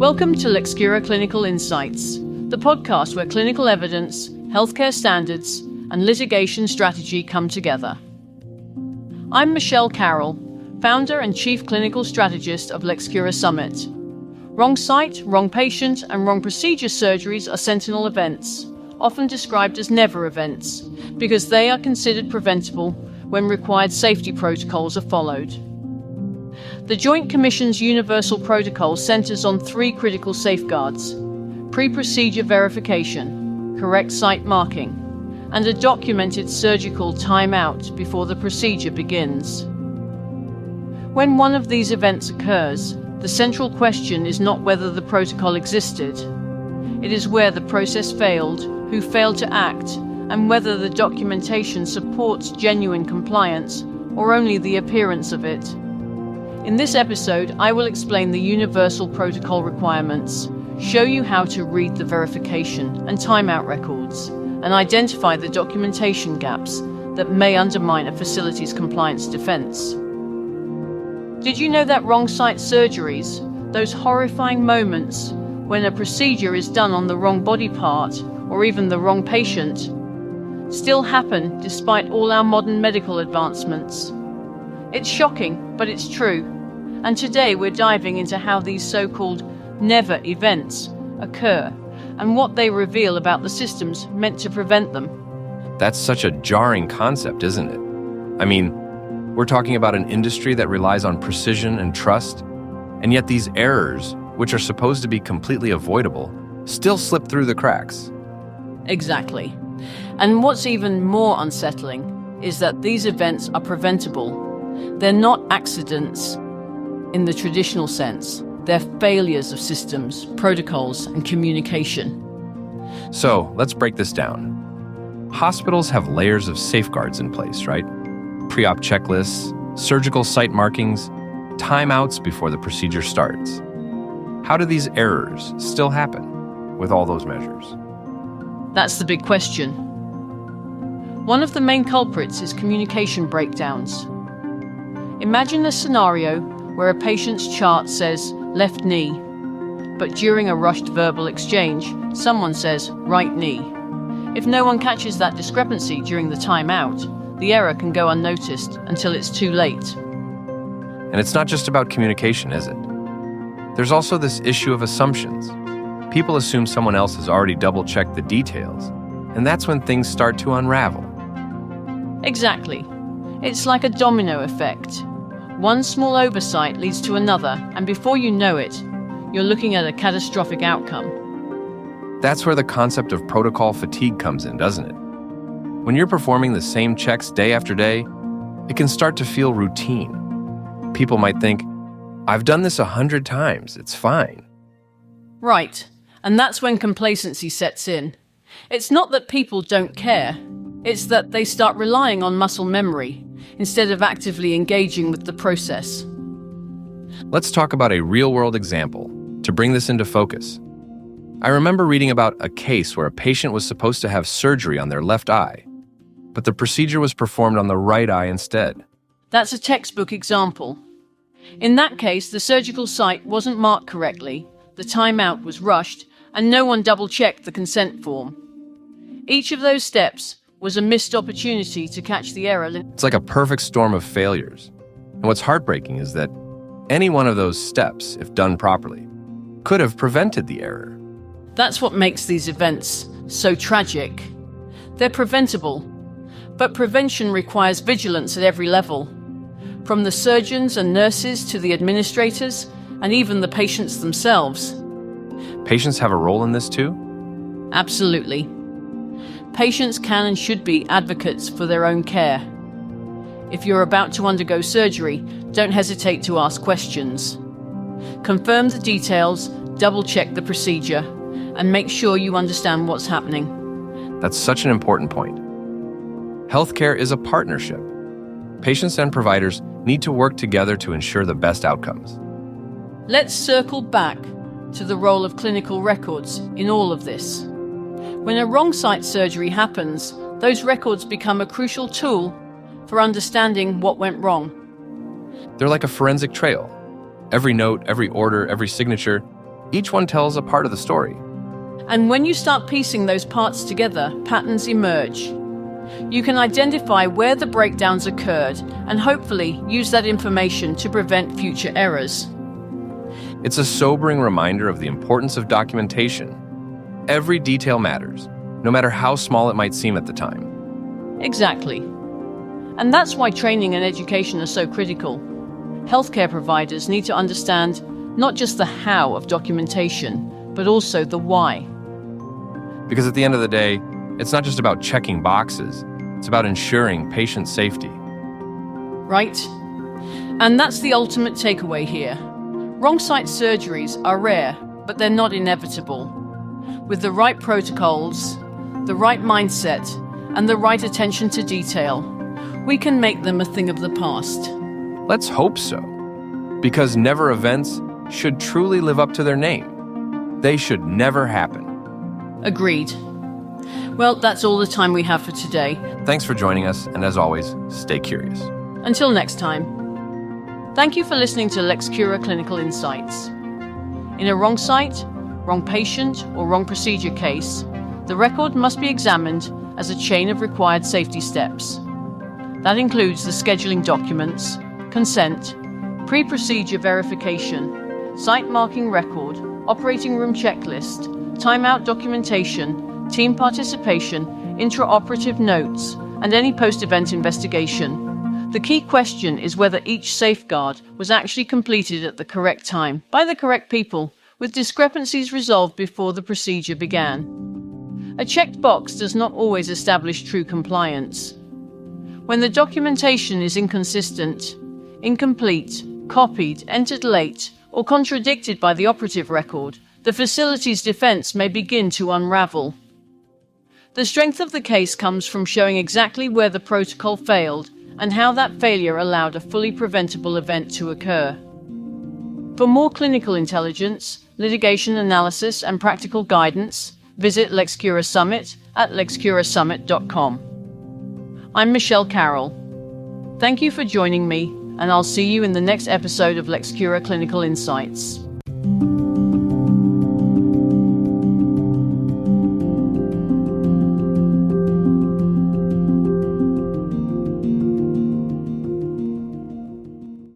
Welcome to Lexcura Clinical Insights, the podcast where clinical evidence, healthcare standards, and litigation strategy come together. I'm Michelle Carroll, founder and chief clinical strategist of Lexcura Summit. Wrong site, wrong patient, and wrong procedure surgeries are sentinel events, often described as never events, because they are considered preventable when required safety protocols are followed. The Joint Commission's Universal Protocol centers on three critical safeguards: pre-procedure verification, correct site marking, and a documented surgical timeout before the procedure begins. When one of these events occurs, the central question is not whether the protocol existed. It is where the process failed, who failed to act, and whether the documentation supports genuine compliance or only the appearance of it. In this episode, I will explain the Universal Protocol requirements, show you how to read the verification and timeout records, and identify the documentation gaps that may undermine a facility's compliance defense. Did you know that wrong site surgeries, those horrifying moments when a procedure is done on the wrong body part or even the wrong patient, still happen despite all our modern medical advancements? It's shocking, but it's true. And today we're diving into how these so-called never events occur and what they reveal about the systems meant to prevent them. That's such a jarring concept, isn't it? I mean, we're talking about an industry that relies on precision and trust, and yet these errors, which are supposed to be completely avoidable, still slip through the cracks. Exactly. And what's even more unsettling is that these events are preventable. They're not accidents in the traditional sense. They're failures of systems, protocols, and communication. So, let's break this down. Hospitals have layers of safeguards in place, right? Pre-op checklists, surgical site markings, timeouts before the procedure starts. How do these errors still happen with all those measures? That's the big question. One of the main culprits is communication breakdowns. Imagine a scenario where a patient's chart says left knee, but during a rushed verbal exchange, someone says right knee. If no one catches that discrepancy during the timeout, the error can go unnoticed until it's too late. And it's not just about communication, is it? There's also this issue of assumptions. People assume someone else has already double-checked the details, and that's when things start to unravel. Exactly. It's like a domino effect. One small oversight leads to another, and before you know it, you're looking at a catastrophic outcome. That's where the concept of protocol fatigue comes in, doesn't it? When you're performing the same checks day after day, it can start to feel routine. People might think, I've done this 100 times, it's fine. Right, and that's when complacency sets in. It's not that people don't care, it's that they start relying on muscle memory instead of actively engaging with the process. Let's talk about a real-world example to bring this into focus. I remember reading about a case where a patient was supposed to have surgery on their left eye, but the procedure was performed on the right eye instead. That's a textbook example. In that case, the surgical site wasn't marked correctly, the timeout was rushed, and no one double-checked the consent form. Each of those steps was a missed opportunity to catch the error. It's like a perfect storm of failures. And what's heartbreaking is that any one of those steps, if done properly, could have prevented the error. That's what makes these events so tragic. They're preventable, but prevention requires vigilance at every level, from the surgeons and nurses to the administrators, and even the patients themselves. Patients have a role in this too? Absolutely. Patients can and should be advocates for their own care. If you're about to undergo surgery, don't hesitate to ask questions. Confirm the details, double-check the procedure, and make sure you understand what's happening. That's such an important point. Healthcare is a partnership. Patients and providers need to work together to ensure the best outcomes. Let's circle back to the role of clinical records in all of this. When a wrong site surgery happens, those records become a crucial tool for understanding what went wrong. They're like a forensic trail. Every note, every order, every signature, Each one tells a part of the story. And when you start piecing those parts together, patterns emerge. You can identify where the breakdowns occurred and hopefully use that information to prevent future errors. It's a sobering reminder of the importance of documentation. Every detail matters, no matter how small it might seem at the time. Exactly. And that's why training and education are so critical. Healthcare providers need to understand not just the how of documentation, but also the why. Because at the end of the day, it's not just about checking boxes, it's about ensuring patient safety. Right? And that's the ultimate takeaway here. Wrong-site surgeries are rare, but they're not inevitable. With the right protocols, the right mindset, and the right attention to detail, we can make them a thing of the past. Let's hope so. Because never events should truly live up to their name. They should never happen. Agreed. Well, that's all the time we have for today. Thanks for joining us, and as always, stay curious. Until next time. Thank you for listening to Lex Cura Clinical Insights. In a wrong site, wrong patient, or wrong procedure case, the record must be examined as a chain of required safety steps. That includes the scheduling documents, consent, pre-procedure verification, site marking record, operating room checklist, timeout documentation, team participation, intraoperative notes, and any post-event investigation. The key question is whether each safeguard was actually completed at the correct time by the correct people, with discrepancies resolved before the procedure began. A checked box does not always establish true compliance. When the documentation is inconsistent, incomplete, copied, entered late, or contradicted by the operative record, the facility's defense may begin to unravel. The strength of the case comes from showing exactly where the protocol failed and how that failure allowed a fully preventable event to occur. For more clinical intelligence, litigation analysis, and practical guidance, visit LexCura Summit at lexcurasummit.com. I'm Michelle Carroll. Thank you for joining me, and I'll see you in the next episode of LexCura Clinical Insights.